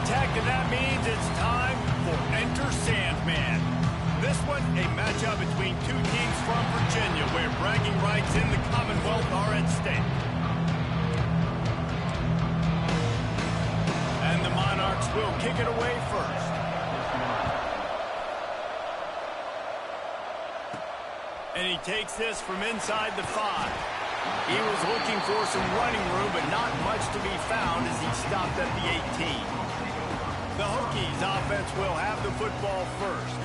Tech, and that means it's time for Enter Sandman. This one, a matchup between two teams from Virginia where bragging rights in the Commonwealth are at stake. And the Monarchs will kick it away first. And he takes this from inside the 5. He was looking for some running room, but not much to be found as he stopped at the 18. The Hokies offense will have the football first.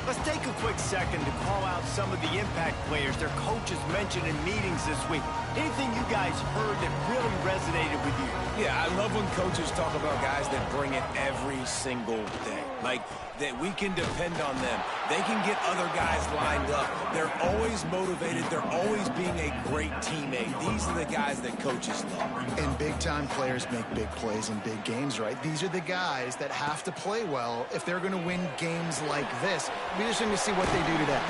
Let's take a quick second to call out some of the impact players their coaches mentioned in meetings this week. Anything you guys heard that really resonated with you? Yeah, I love when coaches talk about guys that bring it every single day. Like, that we can depend on them. They can get other guys lined up. They're always motivated. They're always being a great teammate. These are the guys that coaches love. And big-time players make big plays in big games, right? These are the guys that have to play well if they're going to win games like this. We're just going to see what they do today.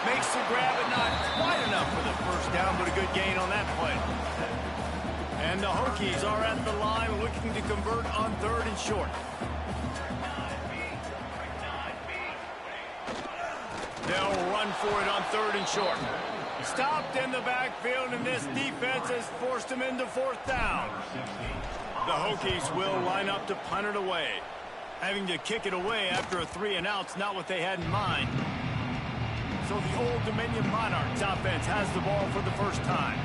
Makes the grab, but not quite enough for the first down, but a good gain on that play. And the Hokies are at the line looking to convert on 3rd and short. They'll run for it on 3rd and short. Stopped in the backfield, and this defense has forced him into 4th down. The Hokies will line up to punt it away. Having to kick it away after a 3-and-out's not what they had in mind. So the Old Dominion Monarchs offense has the ball for the first time.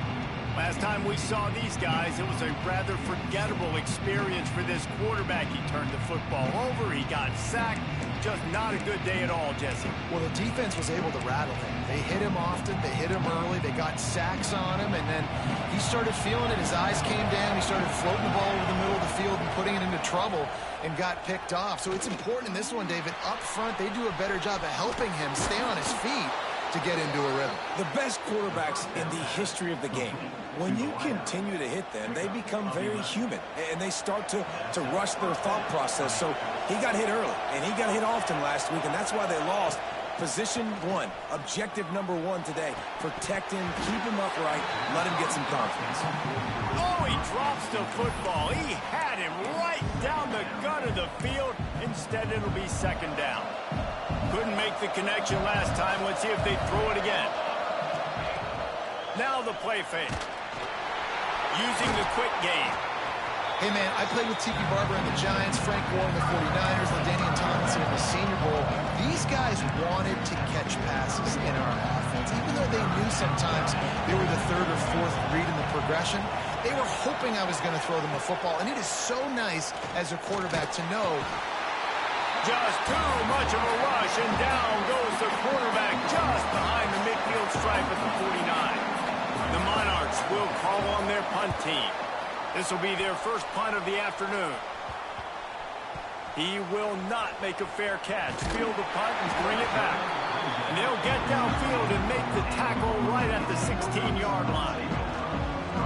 Last time we saw these guys, it was a rather forgettable experience for this quarterback. He turned the football over, he got sacked. Just not a good day at all, Jesse. Well, the defense was able to rattle him. They hit him often, they hit him early, they got sacks on him, and then he started feeling it. His eyes came down, he started floating the ball over the middle of the field and putting it into trouble and got picked off. So it's important in this one, David, up front, they do a better job of helping him stay on his feet to get into a rhythm. The best quarterbacks in the history of the game, when you continue to hit them, they become very human, and they start to rush their thought process. So he got hit early, and he got hit often last week, and that's why they lost. Position 1, objective number 1 today. Protect him, keep him upright, let him get some confidence. Oh, he drops the football. He had him right down the gut of the field. Instead, it'll be 2nd down. Couldn't make the connection last time. Let's see if they throw it again. Now the play fake. Using the quick game. Hey, man, I played with Tiki Barber and the Giants, Frank Gore and the 49ers, LaDainian Tomlinson in the Senior Bowl. These guys wanted to catch passes in our offense. Even though they knew sometimes they were the 3rd or 4th read in the progression, they were hoping I was going to throw them a football. And it is so nice as a quarterback to know just too much of a rush, and down goes the quarterback just behind the midfield stripe at the 49. The Monarchs will call on their punt team. This will be their first punt of the afternoon. He will not make a fair catch. Field the punt and bring it back. And they'll get downfield and make the tackle right at the 16-yard line.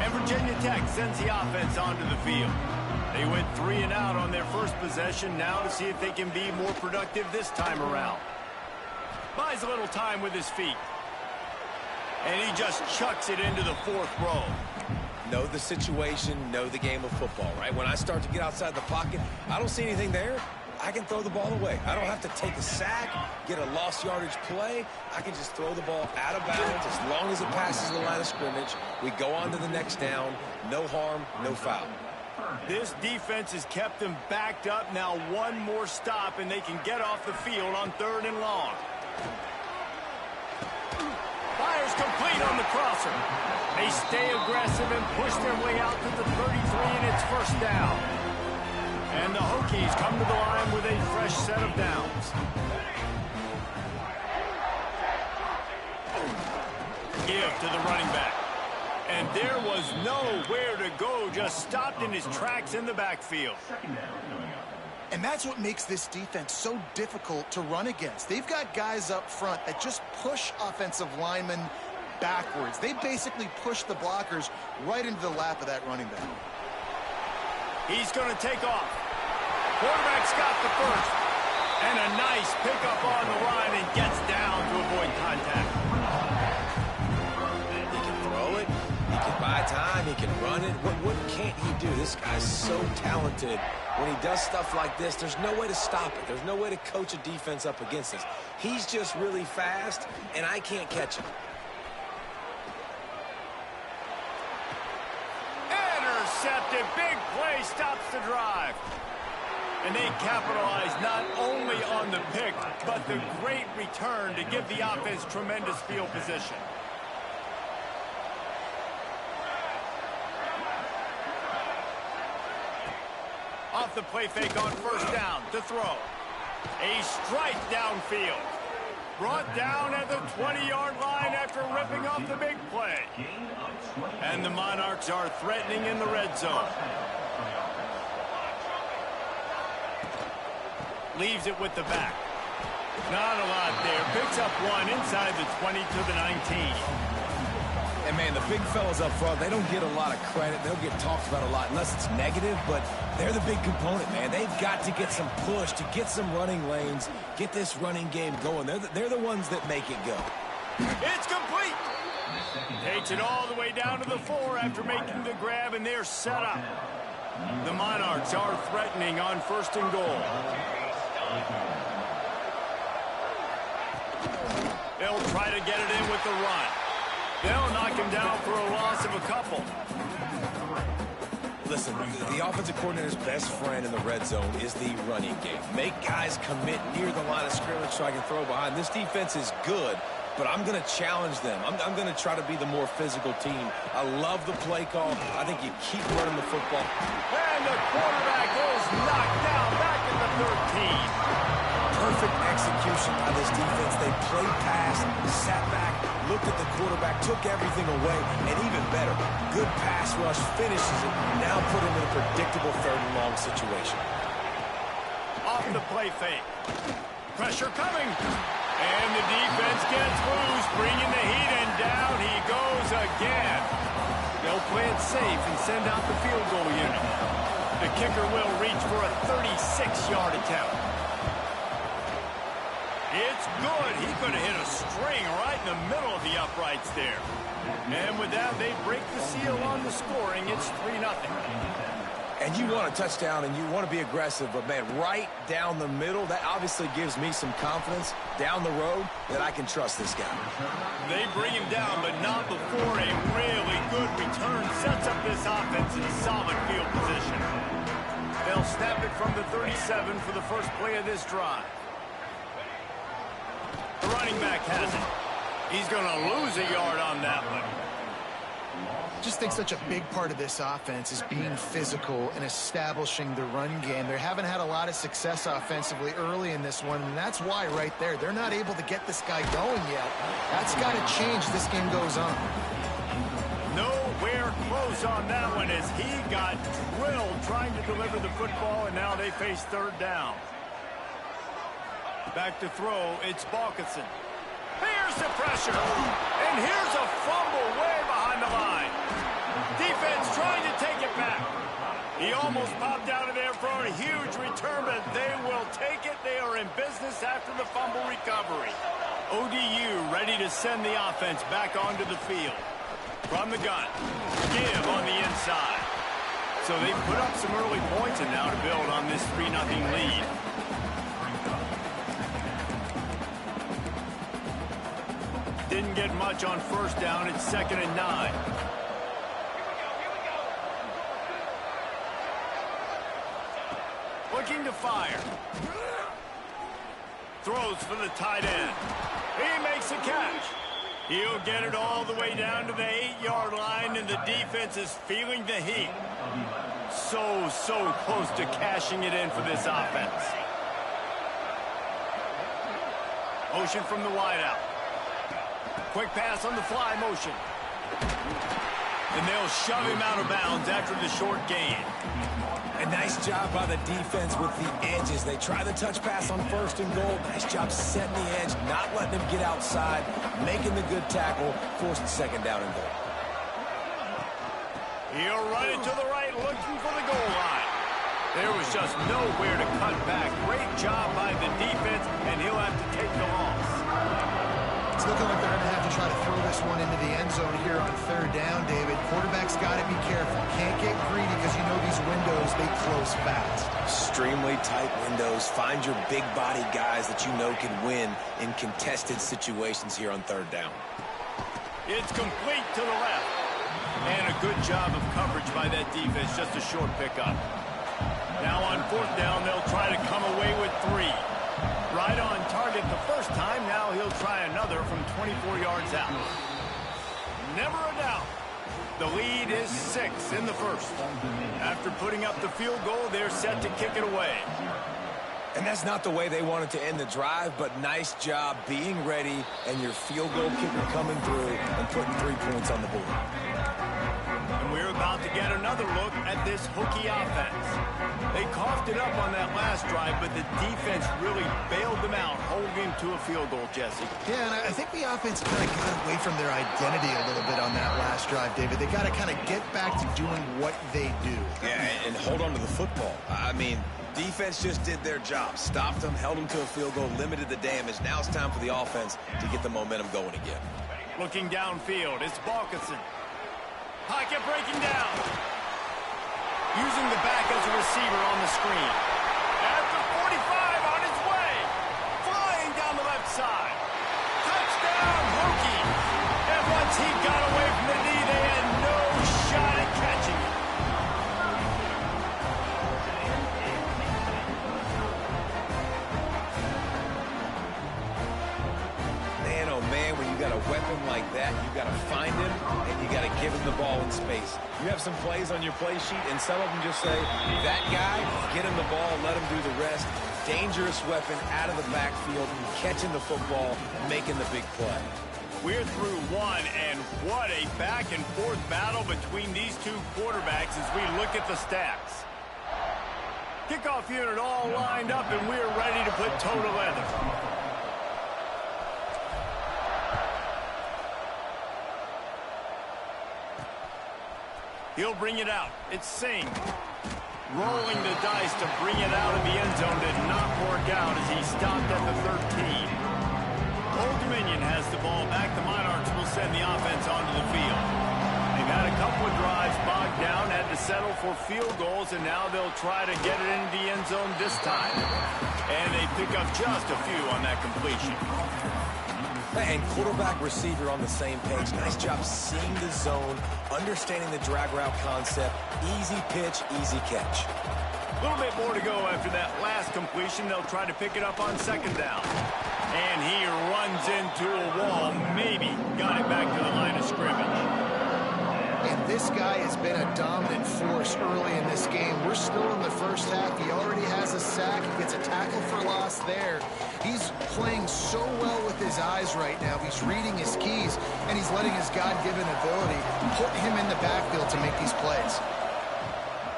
And Virginia Tech sends the offense onto the field. They went 3-and-out on their first possession, now to see if they can be more productive this time around. Buys a little time with his feet. And he just chucks it into the 4th row. Know the situation, know the game of football, right? When I start to get outside the pocket, I don't see anything there, I can throw the ball away. I don't have to take a sack, get a lost yardage play. I can just throw the ball out of bounds as long as it passes the line of scrimmage. We go on to the next down. No harm, no foul. This defense has kept them backed up. Now one more stop, and they can get off the field on 3rd and long. Fires complete on the crosser. They stay aggressive and push their way out to the 33, and it's 1st down. And the Hokies come to the line with a fresh set of downs. Give to the running back. And there was nowhere to go, just stopped in his tracks in the backfield. And that's what makes this defense so difficult to run against. They've got guys up front that just push offensive linemen backwards. They basically push the blockers right into the lap of that running back. He's going to take off. Quarterback's got the first. And a nice pickup on the line and gets down to avoid contact. He can throw it. He can buy time. He can run it. What can't he do? This guy's so talented when he does stuff like this, there's no way to stop it. There's no way to coach a defense up against this. He's just really fast, and I can't catch him. Intercepted. Big play stops the drive. And they capitalize not only on the pick, but the great return to give the offense tremendous field position. Off the play fake on first down to throw. A strike downfield. Brought down at the 20-yard line after ripping off the big play. And the Monarchs are threatening in the red zone. Leaves it with the back. Not a lot there. Picks up one inside the 20 to the 19. And, man, the big fellas up front, they don't get a lot of credit. They don't get talked about a lot unless it's negative, but they're the big component, man. They've got to get some push, to get some running lanes, get this running game going. They're the ones that make it go. It's complete. Takes it all the way down to the 4 after making the grab, and they're set up. The Monarchs are threatening on first and goal. They'll try to get it in with the run. They'll knock him down for a loss of a couple. Listen, the offensive coordinator's best friend in the red zone is the running game. Make guys commit near the line of scrimmage so I can throw behind. This defense is good, but I'm going to challenge them. I'm going to try to be the more physical team. I love the play call. I think you keep running the football. And the quarterback is knocked down back at the 13. Perfect execution by this defense. They played pass, sat back, looked at the quarterback, took everything away, and even better, good pass rush, finishes it, now put him in a predictable third and long situation. Off the play fake. Pressure coming. And the defense gets loose, bringing the heat, and down he goes again. They'll play it safe and send out the field goal unit. The kicker will reach for a 36-yard attempt. It's good. He could have hit a string right in the middle of the uprights there. And with that, they break the seal on the scoring. It's 3-0. And you want a touchdown and you want to be aggressive, but, man, right down the middle, that obviously gives me some confidence down the road that I can trust this guy. They bring him down, but not before a really good return sets up this offense in a solid field position. They'll snap it from the 37 for the first play of this drive. The running back has it. He's going to lose a yard on that one. Just think such a big part of this offense is being physical and establishing the run game. They haven't had a lot of success offensively early in this one, and that's why right there, they're not able to get this guy going yet. That's got to change as this game goes on. Nowhere close on that one as he got drilled trying to deliver the football, and now they face third down. Back to throw, it's Balkinson. Here's the pressure, and here's a fumble way behind the line. Defense trying to take it back. He almost popped out of there for a huge return, but they will take it. They are in business after the fumble recovery. ODU ready to send the offense back onto the field. From the gun, give on the inside. So they put up some early points and now to build on this 3-0 lead. Didn't get much on first down. It's 2nd and 9. Looking to fire. Throws for the tight end. He makes a catch. He'll get it all the way down to the 8-yard line, and the defense is feeling the heat. So close to cashing it in for this offense. Motion from the wideout. Quick pass on the fly motion. And they'll shove him out of bounds after the short gain. A nice job by the defense with the edges. They try the touch pass on first and goal. Nice job setting the edge, not letting him get outside, making the good tackle, forcing 2nd down and goal. He'll run it to the right, looking for the goal line. There was just nowhere to cut back. Great job by the defense, and he'll have to take the loss. It's looking like they're going to have to try to throw this one into the end zone here on third down, David. Quarterback's got to be careful. Can't get greedy because you know these windows, they close fast. Extremely tight windows. Find your big body guys that you know can win in contested situations here on third down. It's complete to the left. And a good job of coverage by that defense. Just a short pickup. Now on fourth down, they'll try to come away with 3. Right on target the first time. Now he'll try another from 24 yards out. Never a doubt. The lead is 6 in the first. After putting up the field goal, they're set to kick it away. And that's not the way they wanted to end the drive, but nice job being ready and your field goal kicker coming through and putting 3 points on the board. And we're about to get another look at this Hokie offense. They coughed it up on that last drive, but the defense really bailed them out, holding to a field goal, Jesse. Yeah, and I think the offense kind of got away from their identity a little bit on that last drive, David. They got to kind of get back to doing what they do. Yeah, and hold on to the football. I mean, defense just did their job. Stopped them, held them to a field goal, limited the damage. Now it's time for the offense to get the momentum going again. Looking downfield, it's Balkinson. Pocket breaking down. Using the back as a receiver on the screen. After 45 on his way. Flying down the left side. Touchdown, Hokie. And once he got away from the knee, they had no shot at catching it. Man, oh man, when you got a weapon like that, you got to find him and you got to give him the ball in space. You have some plays on your play sheet, and some of them just say, that guy, get him the ball, let him do the rest. Dangerous weapon out of the backfield, catching the football, making the big play. We're through one, and what a back-and-forth battle between these two quarterbacks as we look at the stats. Kickoff unit all lined up, and we're ready to put toe to leather. He'll bring it out. It's Singh. Rolling the dice to bring it out of the end zone did not work out as he stopped at the 13. Old Dominion has the ball back. The Monarchs will send the offense onto the field. They've had a couple of drives bogged down, had to settle for field goals, and now they'll try to get it into the end zone this time. And they pick up just a few on that completion. And quarterback receiver on the same page. Nice job seeing the zone, understanding the drag route concept. Easy pitch, easy catch. A little bit more to go after that last completion. They'll try to pick it up on second down. And he runs into a wall. Maybe got it back to the line of scrimmage. And this guy has been a dominant force early in this game. We're still in the first half. He already has a sack. He gets a tackle for loss there. He's playing so well with his eyes right now. He's reading his keys, and he's letting his God-given ability put him in the backfield to make these plays.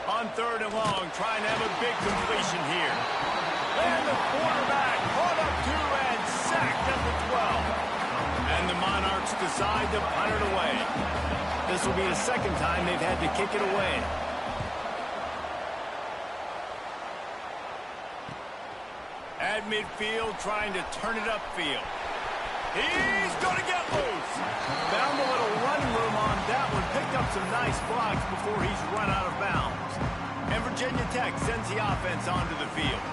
On third and long, trying to have a big completion here. And the quarterback caught up to and sacked at the 12. And the Monarchs decide to punt it away. This will be the second time they've had to kick it away. At midfield, trying to turn it upfield. He's going to get loose. Found a little running room on that one. Picked up some nice blocks before he's run out of bounds. And Virginia Tech sends the offense onto the field.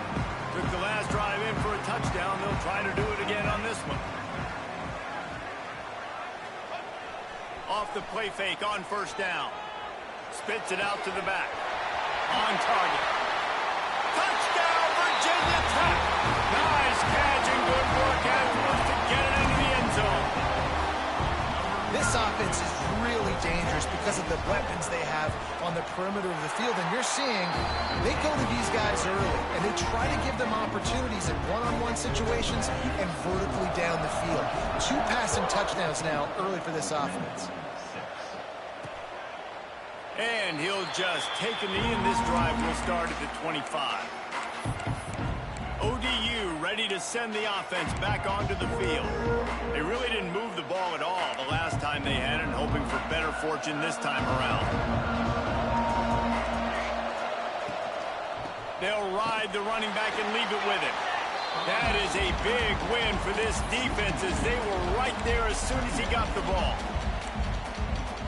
Took the last drive in for a touchdown. They'll try to do it again on this one. Off the play fake on first down. Spits it out to the back. On target. Touchdown, Virginia Tech. Nice catch and good work afterwards to get it into the end zone. This offense is really dangerous because of the weapons they have on the perimeter of the field. And you're seeing they go to these guys early, and they try to give them opportunities in one-on-one situations and vertically down the field. 2 passing touchdowns now early for this offense. And he'll just take a knee, and this drive will start at the 25. ODU ready to send the offense back onto the field. They really didn't move the ball at all the last time they had it, hoping for better fortune this time around. They'll ride the running back and leave it with him. That is a big win for this defense as they were right there as soon as he got the ball.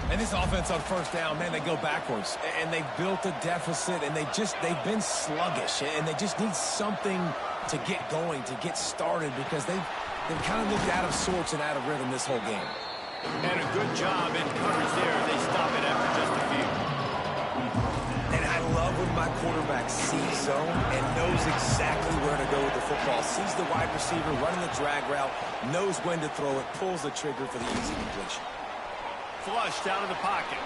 And this offense on first down, man, they go backwards. And they've built a deficit, and they've been sluggish. And they just need something to get going, to get started, because they've kind of looked out of sorts and out of rhythm this whole game. And a good job in coverage there. They stop it after just a few. And I love when my quarterback sees zone and knows exactly where to go with the football. Sees the wide receiver running the drag route, knows when to throw it, pulls the trigger for the easy completion. Flushed out of the pocket.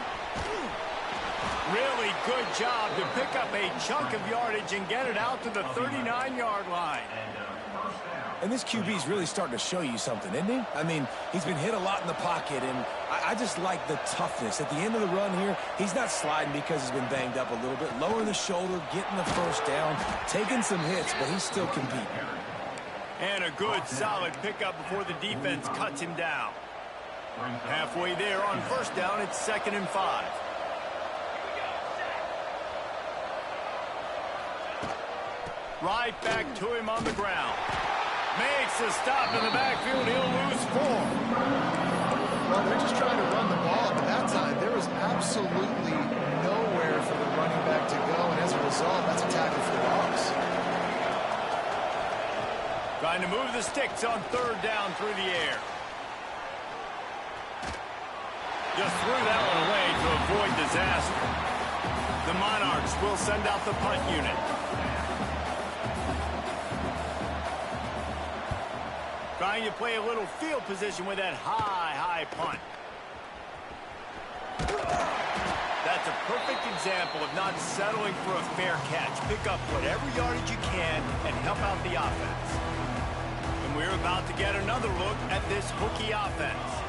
Really good job to pick up a chunk of yardage and get it out to the 39-yard line. And this QB's really starting to show you something, isn't he? I mean, he's been hit a lot in the pocket, and I just like the toughness. At the end of the run here, he's not sliding because he's been banged up a little bit. Lowering the shoulder, getting the first down, taking some hits, but he's still competing. And a good, solid pickup before the defense cuts him down. Halfway there on first down, it's 2nd and 5. Right back to him on the ground. Makes a stop in the backfield. He'll lose 4. Well, they're just trying to run the ball, but that time there was absolutely nowhere for the running back to go, and as a result, that's a tackle for loss. Trying to move the sticks on 3rd down through the air. Just threw that one away to avoid disaster. The Monarchs will send out the punt unit. Trying to play a little field position with that high punt. That's a perfect example of not settling for a fair catch. Pick up whatever yardage you can and help out the offense. And we're about to get another look at this Hokie offense.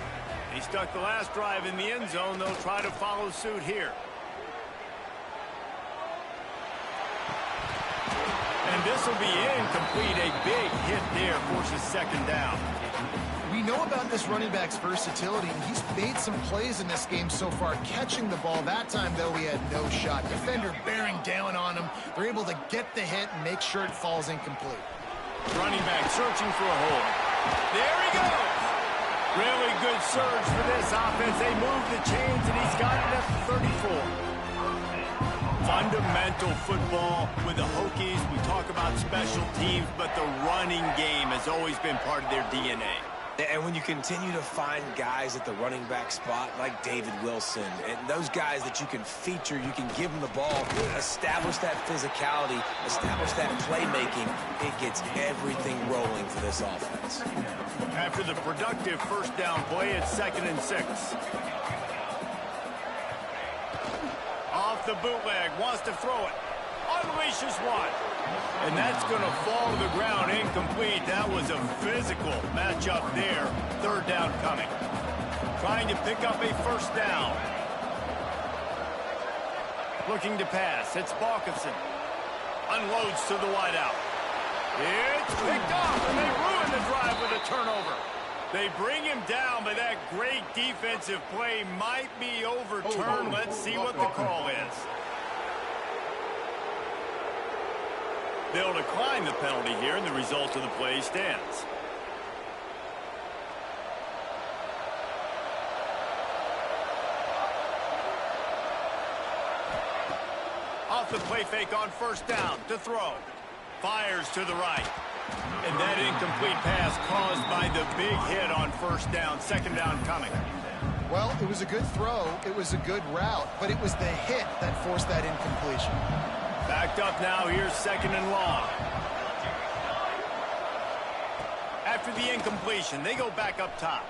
He stuck the last drive in the end zone. They'll try to follow suit here. And this will be incomplete. A big hit there forces 2nd down. We know about this running back's versatility, and he's made some plays in this game so far, catching the ball. That time, though, he had no shot. Defender bearing down on him. They're able to get the hit and make sure it falls incomplete. Running back searching for a hole. There he goes. Really good surge for this offense. They move the chains, and he's got it at the 34. Fundamental football with the Hokies. We talk about special teams, but the running game has always been part of their DNA. And when you continue to find guys at the running back spot like David Wilson, and those guys that you can feature, you can give them the ball, establish that physicality, establish that playmaking, it gets everything rolling for this offense. After the productive first down play, it's 2nd and 6. Off the bootleg, wants to throw it. Unleashes one. And that's going to fall to the ground incomplete. That was a physical matchup there. 3rd down coming. Trying to pick up a first down. Looking to pass. It's Balkinson. Unloads to the wideout. It's picked off, and they ruin the drive with a turnover. They bring him down, but that great defensive play might be overturned. Let's see what the call is. They'll decline the penalty here, and the result of the play stands. Off the play fake on first down to throw. Fires to the right. And that incomplete pass caused by the big hit on first down. 2nd down coming. Well, it was a good throw. It was a good route, but it was the hit that forced that incompletion. Backed up now. Here's 2nd and long. After the incompletion, they go back up top.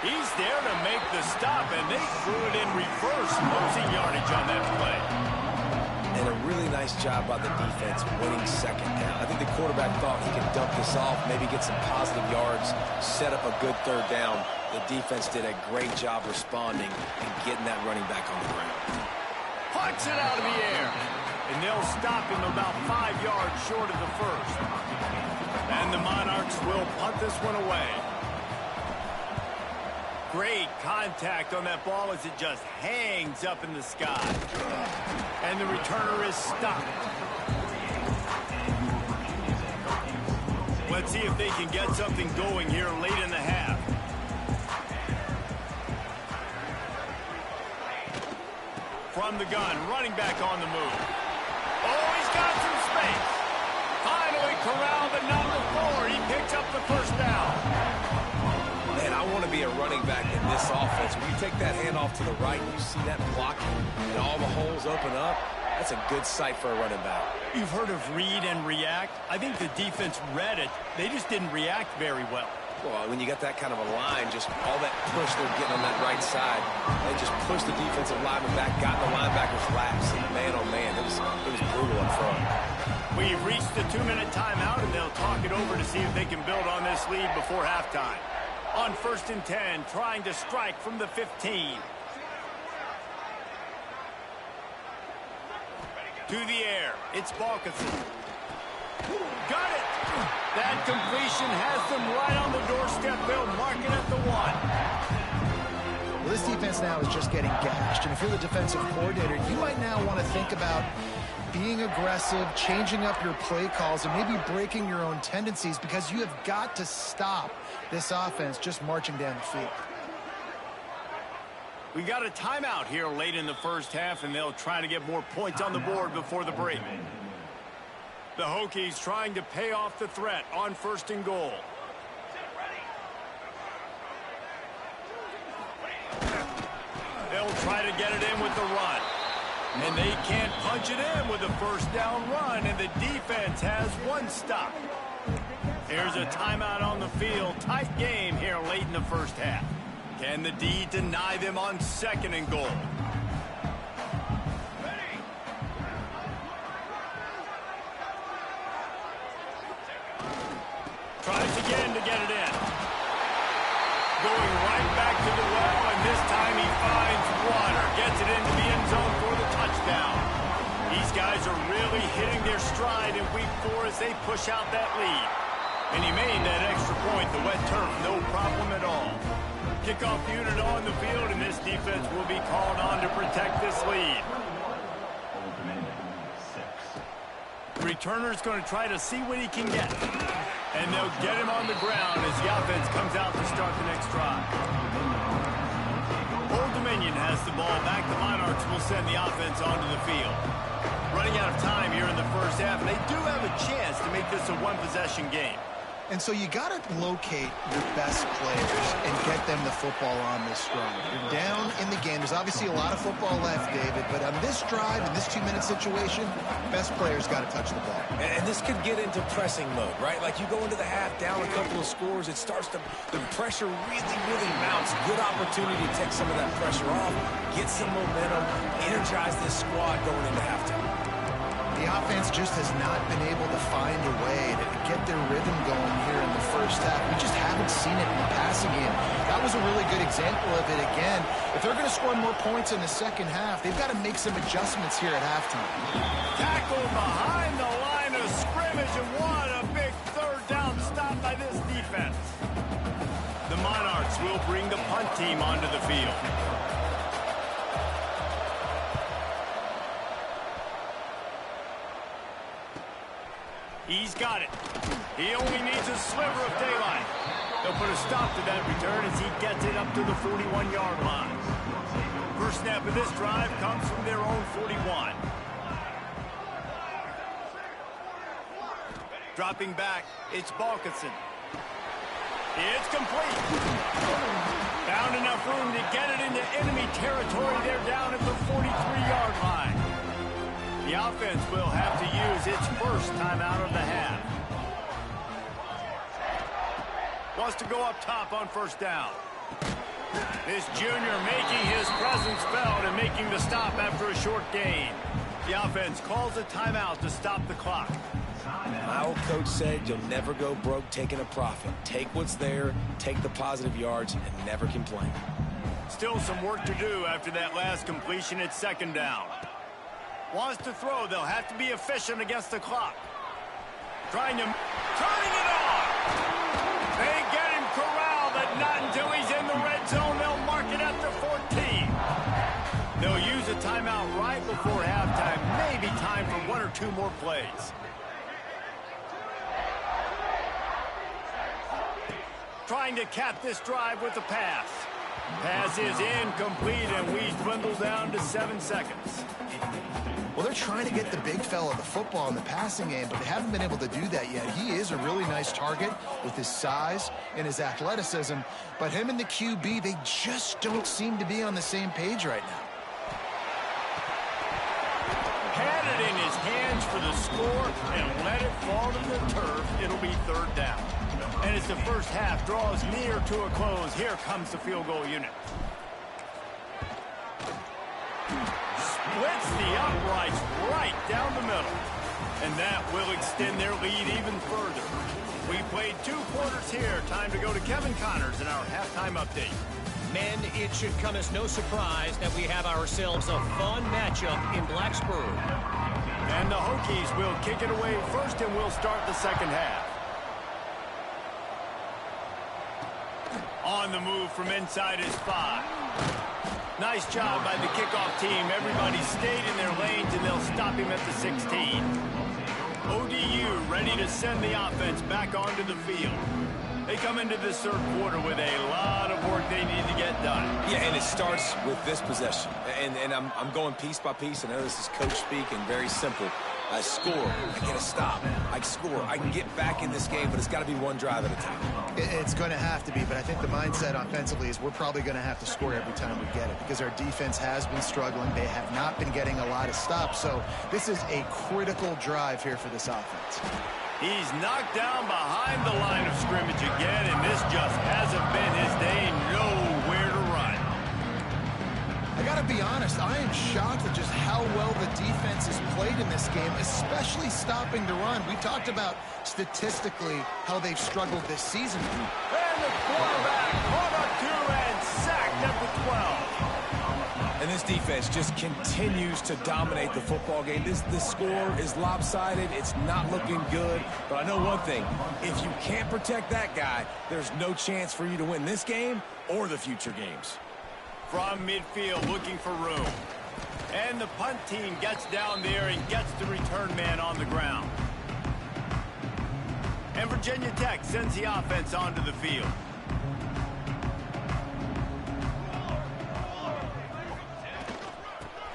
He's there to make the stop, and they threw it in reverse, losing yardage on that play. And a really nice job by the defense winning 2nd down. I think the quarterback thought he could dump this off, maybe get some positive yards, set up a good 3rd down. The defense did a great job responding and getting that running back on the ground. Punts it out of the air. And they'll stop him about 5 yards short of the first. And the Monarchs will punt this one away. Great contact on that ball as it just hangs up in the sky. And the returner is stopped. Let's see if they can get something going here late in the half. From the gun, running back on the move. Oh, he's got some space. Finally corralled, but not before. He picks up the first down. Man, I want to be a running back in this offense. When you take that handoff to the right, you see that blocking, and all the holes open up. That's a good sight for a running back. You've heard of read and react. I think the defense read it. They just didn't react very well. Well, when you got that kind of a line, just all that push they're getting on that right side, they just pushed the defensive lineman back, got the linebacker's laps. Man, oh man, it was brutal up front. We've reached the 2-minute timeout, and they'll talk it over to see if they can build on this lead before halftime. On 1st and 10, trying to strike from the 15. To the air, it's Balkinson. Got it! That completion has them right on the doorstep. They'll mark it at the 1. Well, this defense now is just getting gashed, and if you're the defensive coordinator, you might now want to think about being aggressive, changing up your play calls, and maybe breaking your own tendencies, because you have got to stop this offense just marching down the field. We got a timeout here late in the first half, and they'll try to get more points on the board before the break. The Hokies trying to pay off the threat on 1st and goal. They'll try to get it in with the run. And they can't punch it in with a first down run, and the defense has one stop. Here's a timeout on the field. Tight game here late in the first half. Can the D deny them on 2nd and goal? Tries again to get it in. Going right back to the well, and this time he finds water. Gets it into the end zone for the touchdown. These guys are really hitting their stride in week 4 as they push out that lead. And he made that extra point, the wet turf, no problem at all. Kickoff unit on the field, and this defense will be called on to protect this lead. The returner's going to try to see what he can get. And they'll get him on the ground as the offense comes out to start the next drive. Old Dominion has the ball back. The Monarchs will send the offense onto the field. Running out of time here in the first half, and they do have a chance to make this a one-possession game. And so you got to locate your best players and get them the football on this drive. You're down in the game. There's obviously a lot of football left, David, but on this drive, in this 2-minute situation, best players got to touch the ball. And this could get into pressing mode, right? Like you go into the half down a couple of scores, it starts to, the pressure really mounts. Good opportunity to take some of that pressure off, get some momentum, energize this squad going into halftime. The offense just has not been able to find a way to get their rhythm going here in the first half. We just haven't seen it in the passing game. That was a really good example of it again. If they're going to score more points in the second half, they've got to make some adjustments here at halftime. Tackle behind the line of scrimmage, and what a big third down stop by this defense. The Monarchs will bring the punt team onto the field. He's got it. He only needs a sliver of daylight. They'll put a stop to that return as he gets it up to the 41-yard line. First snap of this drive comes from their own 41. Dropping back, it's Balkinson. It's complete. Found enough room to get it into enemy territory. They're down at the 43-yard line. The offense will have to use its first timeout of the half. Wants to go up top on first down. This junior making his presence felt and making the stop after a short gain. The offense calls a timeout to stop the clock. My old coach said you'll never go broke taking a profit. Take what's there, take the positive yards, and never complain. Still some work to do after that last completion at 2nd down. Wants to throw. They'll have to be efficient against the clock. Turning it on. They get him corralled, but not until he's in the red zone. They'll mark it at the 14. They'll use a timeout right before halftime. Maybe time for 1 or 2 more plays. trying to cap this drive with a pass. Pass is incomplete, and we dwindle down to 7 seconds. Well, they're trying to get the big fella the football in the passing game, but they haven't been able to do that yet. He is a really nice target with his size and his athleticism, but him and the QB, they just don't seem to be on the same page right now. Had it in his hands for the score and let it fall to the turf. It'll be 3rd down. And as the first half draws near to a close, here comes the field goal unit. Splits the uprights right down the middle. And that will extend their lead even further. We played 2 quarters here. Time to go to Kevin Connors in our halftime update. Men, it should come as no surprise that we have ourselves a fun matchup in Blacksburg. And the Hokies will kick it away first, and we'll start the second half. On the move from inside his 5. Nice job by the kickoff team. Everybody stayed in their lanes, and they'll stop him at the 16. ODU ready to send the offense back onto the field. They come into this 3rd quarter with a lot of work they need to get done. Yeah, and it starts with this possession. And I'm going piece by piece. I know this is coach speak and very simple. I score, I get a stop. I score, I can get back in this game, but it's got to be one drive at a time. It's going to have to be, but I think the mindset offensively is we're probably going to have to score every time we get it because our defense has been struggling. They have not been getting a lot of stops, so this is a critical drive here for this offense. He's knocked down behind the line of scrimmage again, and this just hasn't been his day. Nowhere to run. I got to be honest, I am shocked at just how well the defense has played in this game, especially stopping the run. We talked about statistically how they've struggled this season. And the quarterback caught up 2 and sacked at the 12. And this defense just continues to dominate the football game. This score is lopsided. It's not looking good. But I know one thing. If you can't protect that guy, there's no chance for you to win this game or the future games. From midfield, looking for room. And the punt team gets down there and gets the return man on the ground. And Virginia Tech sends the offense onto the field.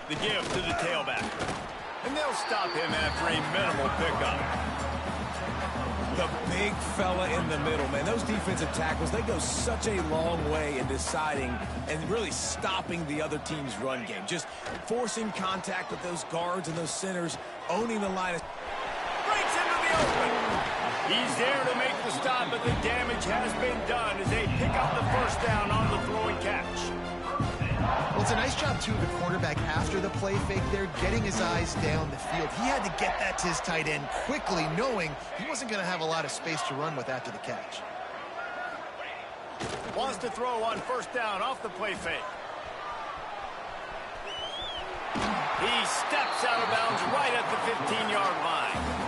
The give to the tailback. And they'll stop him after a minimal pickup. The big fella in the middle, man. Those defensive tackles, they go such a long way in deciding and really stopping the other team's run game. Just forcing contact with those guards and those centers, owning the line. Breaks into the open. He's there to make the stop, but the damage has been done as they pick up the first down on the throw and catch. Well, it's a nice job, too, of the quarterback after the play fake there, getting his eyes down the field. He had to get that to his tight end quickly, knowing he wasn't going to have a lot of space to run with after the catch. Wants to throw on first down off the play fake. He steps out of bounds right at the 15-yard line.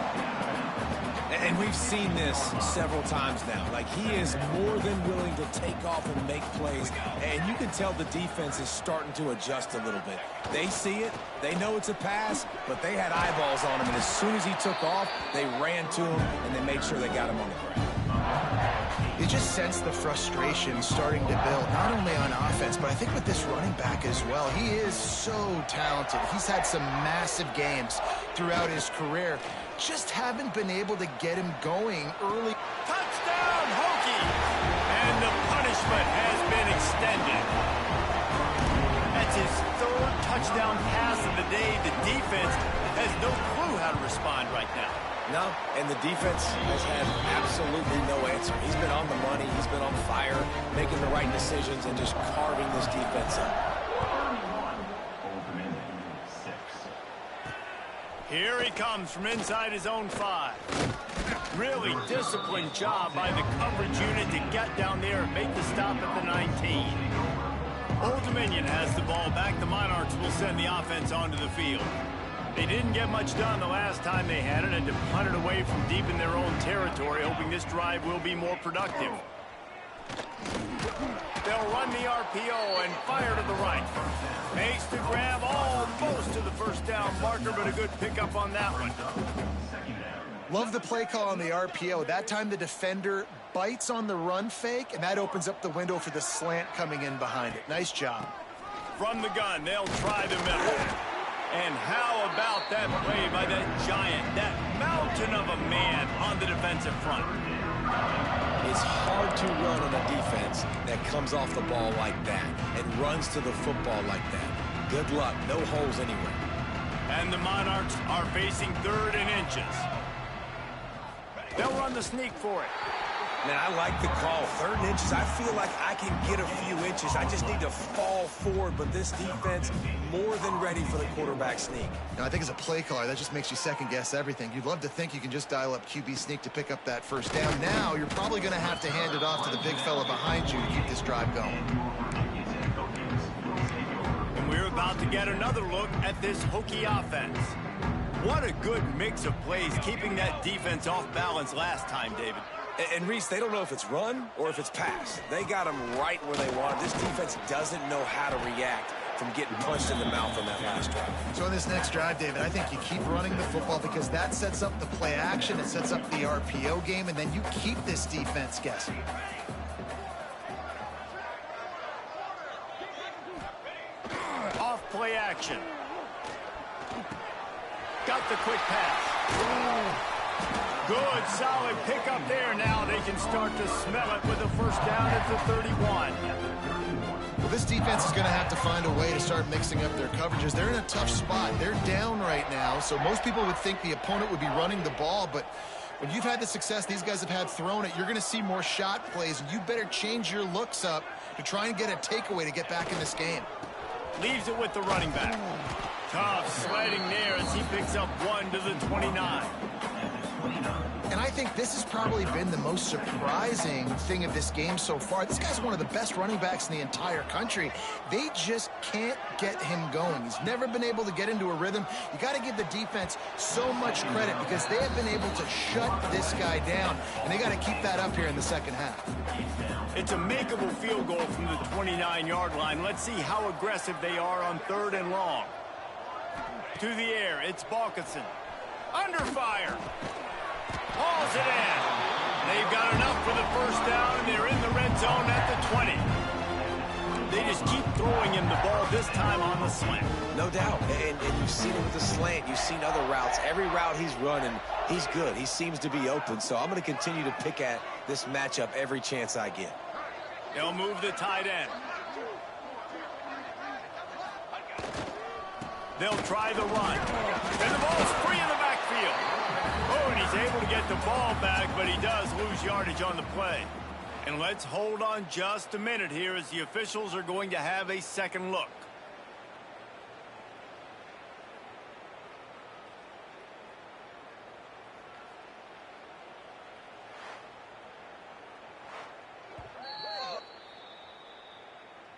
And we've seen this several times now. Like, he is more than willing to take off and make plays. And you can tell the defense is starting to adjust a little bit. They see it. They know it's a pass, but they had eyeballs on him. And as soon as he took off, they ran to him, and they made sure they got him on the ground. You just sense the frustration starting to build, not only on offense, but I think with this running back as well. He is so talented. He's had some massive games throughout his career. Just haven't been able to get him going early. Touchdown, Hokie! And the punishment has been extended. That's his 3rd touchdown pass of the day. The defense has no clue how to respond right now. No, and the defense has had absolutely no answer. He's been on the money. He's been on fire, making the right decisions, and just carving this defense up. Here he comes from inside his own 5. Really disciplined job by the coverage unit to get down there and make the stop at the 19. Old Dominion has the ball back. The Monarchs will send the offense onto the field. They didn't get much done the last time they had it and to punt it away from deep in their own territory, hoping this drive will be more productive. They'll run the RPO and fire to the right. Makes the grab almost to the first down marker, but a good pickup on that one. Love the play call on the RPO. That time the defender bites on the run fake, and that opens up the window for the slant coming in behind it. Nice job. From the gun, they'll try the middle. And how about that play by that giant, that mountain of a man on the defensive front? It's hard to run on a defense that comes off the ball like that and runs to the football like that. Good luck. No holes anywhere. And the Monarchs are facing 3rd and inches. They'll run the sneak for it. Man, I like the call. 3rd and inches. I feel like I can get a few inches. I just need to fall forward, but this defense more than ready for the quarterback sneak. Now, I think as a play caller, that just makes you second-guess everything. You'd love to think you can just dial up QB sneak to pick up that first down. Now, you're probably going to have to hand it off to the big fella behind you to keep this drive going. And we're about to get another look at this Hokie offense. What a good mix of plays, keeping that defense off balance last time, David. And Reese, they don't know if it's run or if it's pass. They got them right where they want it. This defense doesn't know how to react from getting punched in the mouth on that last drive. So in this next drive, David, I think you keep running the football because that sets up the play action, it sets up the RPO game, and then you keep this defense guessing. Off play action. Got the quick pass. Good, solid pickup there. Now they can start to smell it with a first down at the 31. Well, this defense is going to have to find a way to start mixing up their coverages. They're in a tough spot. They're down right now, so most people would think the opponent would be running the ball, but when you've had the success these guys have had throwing it, you're going to see more shot plays, and you better change your looks up to try and get a takeaway to get back in this game. Leaves it with the running back. Tough sledding there as he picks up 1 to the 29. And I think this has probably been the most surprising thing of this game so far. This guy's one of the best running backs in the entire country. They just can't get him going. He's never been able to get into a rhythm. You got to give the defense so much credit because they have been able to shut this guy down, and they got to keep that up here in the second half. It's a makeable field goal from the 29-yard line. Let's see how aggressive they are on 3rd and long. To the air, it's Balkinson. Under fire. Hauls it in. They've got enough for the first down, and they're in the red zone at the 20. They just keep throwing him the ball, this time on the slant. No doubt. And you've seen it with the slant. You've seen other routes. Every route he's running, he's good. He seems to be open. So I'm going to continue to pick at this matchup every chance I get. They'll move the tight end. They'll try the run. And the ball's free in the backfield. Oh, and he's able to get the ball back, but he does lose yardage on the play. And let's hold on just a minute here as the officials are going to have a second look.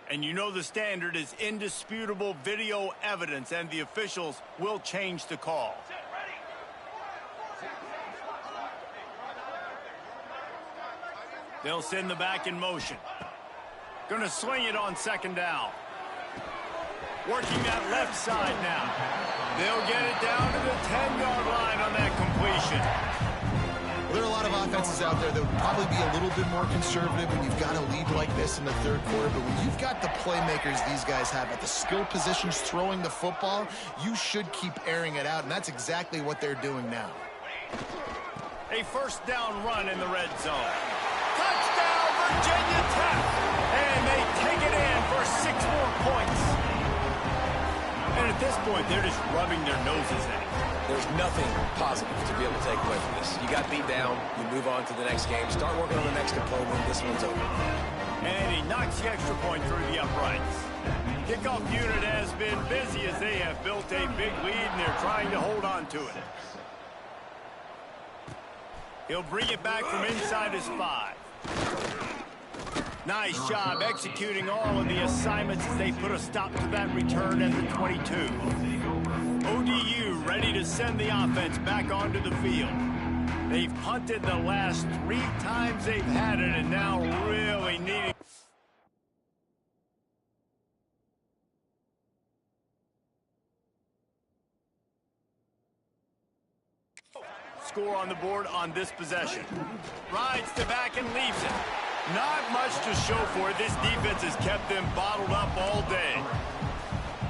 And you know the standard is indisputable video evidence, and the officials will change the call. They'll send the back in motion. Gonna swing it on 2nd down. Working that left side now. They'll get it down to the 10-yard line on that completion. There are a lot of offenses out there that would probably be a little bit more conservative when you've got a lead like this in the 3rd quarter, but when you've got the playmakers these guys have at the skill positions throwing the football, you should keep airing it out, and that's exactly what they're doing now. A first down run in the red zone. Touchdown, Virginia Tech! And they take it in for 6 more points. And at this point, they're just rubbing their noses at it. There's nothing positive to be able to take away from this. You got beat down, you move on to the next game, start working on the next opponent, this one's over. And he knocks the extra point through the uprights. Kickoff unit has been busy as they have built a big lead, and they're trying to hold on to it. He'll bring it back from inside his 5. Nice job executing all of the assignments as they put a stop to that return at the 22. ODU ready to send the offense back onto the field. They've punted the last 3 times they've had it, and now really needing... score on the board on this possession. Rides to back and leaves it. Not much to show for it. This defense has kept them bottled up all day.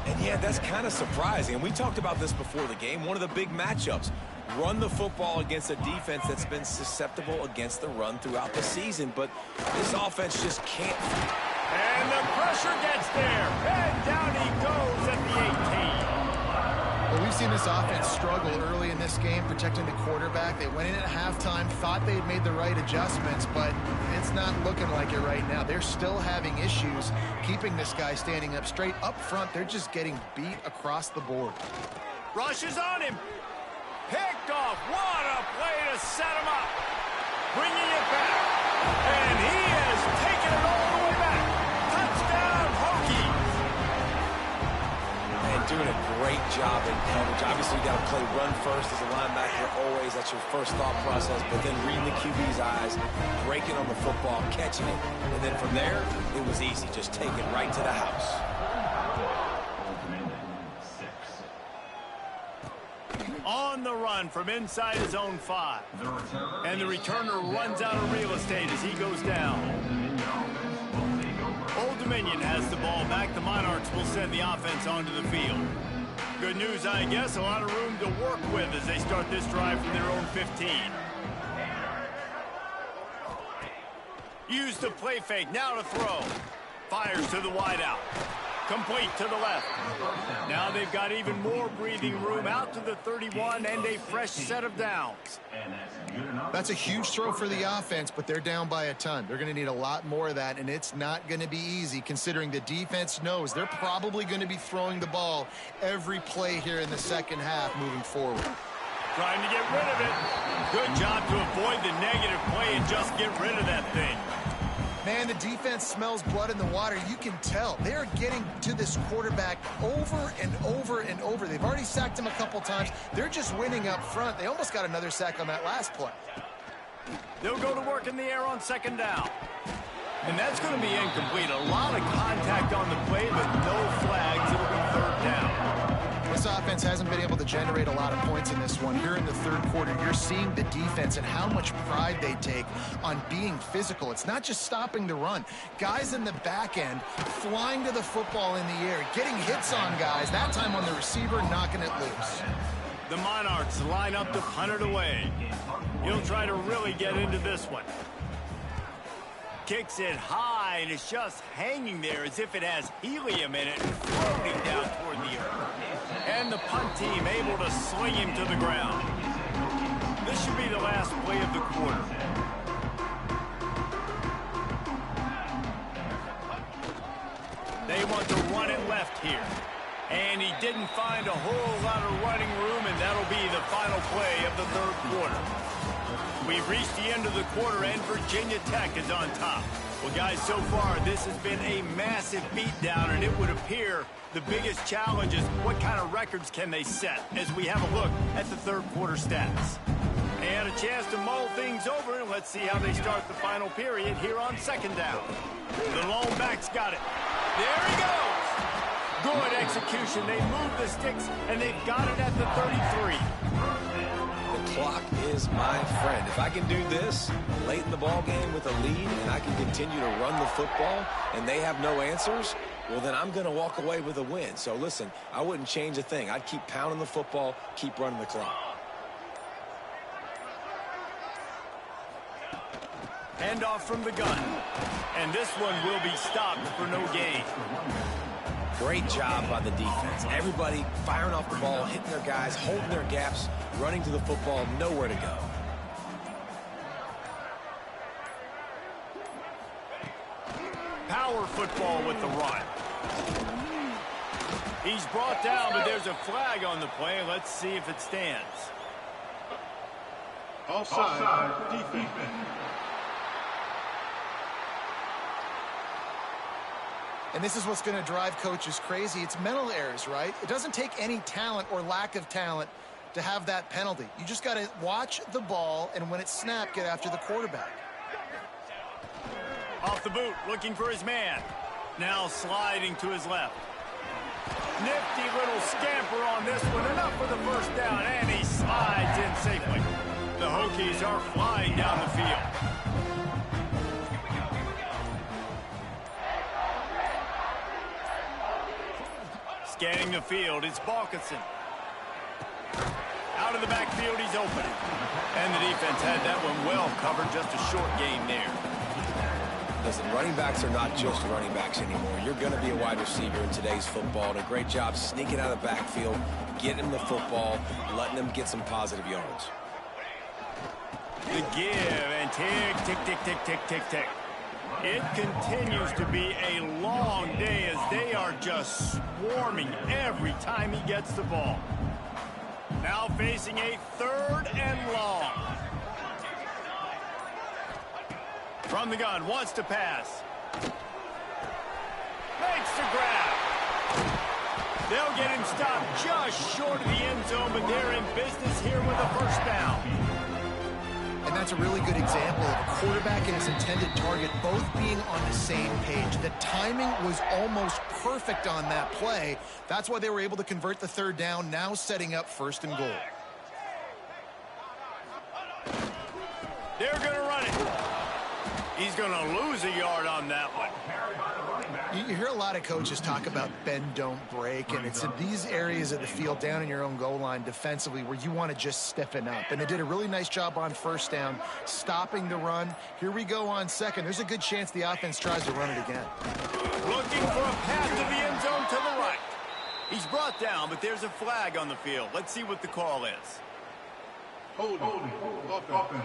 And yeah, that's kind of surprising. And we talked about this before the game. One of the big matchups. Run the football against a defense that's been susceptible against the run throughout the season. But this offense just can't. And the pressure gets there. And down he goes at the 18. Well, we've seen this offense struggle early in this game protecting the quarterback. They went in at halftime, thought they had made the right adjustments, but it's not looking like it right now. They're still having issues keeping this guy standing up straight. Up front, they're just getting beat across the board. Rushes on him. Picked off. What a play to set him up. Bringing it back. And he has taken it all the way back. Touchdown, Hokies. And doing a great job in coverage. Obviously, you got to play run first as a linebacker always. That's your first thought process. But then reading the QB's eyes, breaking on the football, catching it. And then from there, it was easy. Just take it right to the house. On the run from inside his own 5. And the returner runs out of real estate as he goes down. Old Dominion has the ball back. The Monarchs will send the offense onto the field. Good news, I guess. A lot of room to work with as they start this drive from their own 15. Use the play fake. Now to throw. Fires to the wideout. Complete to the left. Now they've got even more breathing room out to the 31 and a fresh set of downs. That's a huge throw for the offense, but they're down by a ton. They're going to need a lot more of that, and it's not going to be easy considering the defense knows they're probably going to be throwing the ball every play here in the second half moving forward. Trying to get rid of it. Good job to avoid the negative play and just get rid of that thing. Man, the defense smells blood in the water. You can tell. They are getting to this quarterback over and over and over. They've already sacked him a couple times. They're just winning up front. They almost got another sack on that last play. They'll go to work in the air on second down. And that's going to be incomplete. A lot of contact on the play, but no flags. It'll be third down. This offense hasn't been able to generate a lot of points in this one. Here in the third quarter, you're seeing the defense and how much pride they take on being physical. It's not just stopping the run. Guys in the back end flying to the football in the air, getting hits on guys, that time on the receiver, knocking it loose. The Monarchs line up to punt it away. He'll try to really get into this one. Kicks it high, and it's just hanging there as if it has helium in it, floating down toward the earth. And the punt team able to sling him to the ground. This should be the last play of the quarter. They want to run it left here. And he didn't find a whole lot of running room, and that'll be the final play of the third quarter. We've reached the end of the quarter, and Virginia Tech is on top. Well, guys, so far, this has been a massive beatdown, and it would appear the biggest challenge is what kind of records can they set as we have a look at the third quarter stats. And a chance to mull things over, and let's see how they start the final period here on second down. The lone back's got it. There he goes. Good execution. They move the sticks, and they've got it at the 33. Clock is my friend. If I can do this late in the ball game with a lead and I can continue to run the football and they have no answers, well, then I'm going to walk away with a win. So listen, I wouldn't change a thing. I'd keep pounding the football, keep running the clock. Hand off from the gun. And this one will be stopped for no gain. Great job by the defense. Everybody firing off the ball, hitting their guys, holding their gaps, running to the football, nowhere to go. Power football with the run. He's brought down, but there's a flag on the play. Let's see if it stands. Offside, defense. And this is what's going to drive coaches crazy. It's mental errors, right? It doesn't take any talent or lack of talent to have that penalty. You just got to watch the ball, and when it's snapped, get after the quarterback. Off the boot, looking for his man. Now sliding to his left. Nifty little scamper on this one. Enough for the first down, and he slides in safely. the Hokies are flying down the field. Scanning the field, it's Balkinson. Out of the backfield, he's open. And the defense had that one well covered, just a short gain there. Listen, running backs are not just running backs anymore. You're going to be a wide receiver in today's football. And a great job sneaking out of the backfield, getting them the football, letting them get some positive yards. The give and tick, tick, tick, tick, tick, tick, tick. It continues to be a long day as they are just swarming every time he gets the ball. Now facing a 3rd and long. From the gun, wants to pass. Makes the grab. They'll get him stopped just short of the end zone, but they're in business here with a first down. And that's a really good example of a quarterback and his intended target both being on the same page. The timing was almost perfect on that play. That's why they were able to convert the 3rd down, now setting up 1st and goal. They're going to run it. He's going to lose a yard on that one. You hear a lot of coaches talk about bend, don't break, and it's in these areas of the field down in your own goal line defensively where you want to just stiffen up. And they did a really nice job on 1st down, stopping the run. Here we go on 2nd. There's a good chance the offense tries to run it again. Looking for a pass to the end zone to the right. He's brought down, but there's a flag on the field. Let's see what the call is. Holding. Offense.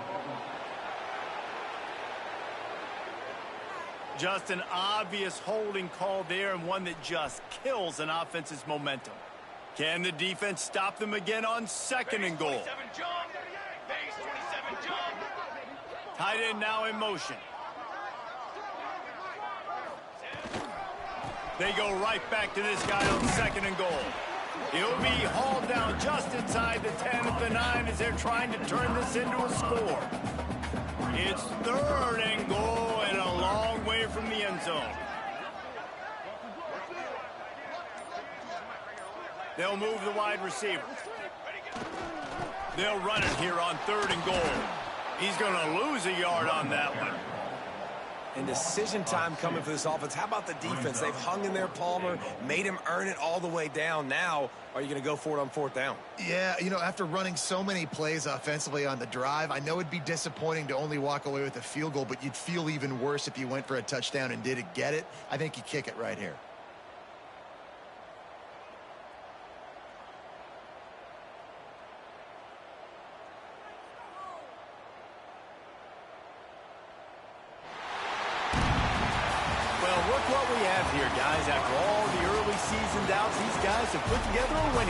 Just an obvious holding call there, and one that just kills an offense's momentum. Can the defense stop them again on 2nd and goal? Tight end now in motion. They go right back to this guy on 2nd and goal. He'll be hauled down just inside the 10 at the 9 as they're trying to turn this into a score. It's 3rd and goal and a long way from the end zone. They'll move the wide receiver. They'll run it here on 3rd and goal. He's going to lose a yard on that one. And decision time coming for this offense. How about the defense? They've hung in there, Palmer, made him earn it all the way down. Now, are you going to go for it on 4th down? Yeah, you know, after running so many plays offensively on the drive, I know it'd be disappointing to only walk away with a field goal, but you'd feel even worse if you went for a touchdown and didn't get it. I think you kick it right here. Well, look what we have here, guys. After all the early season doubts, these guys have put together a winning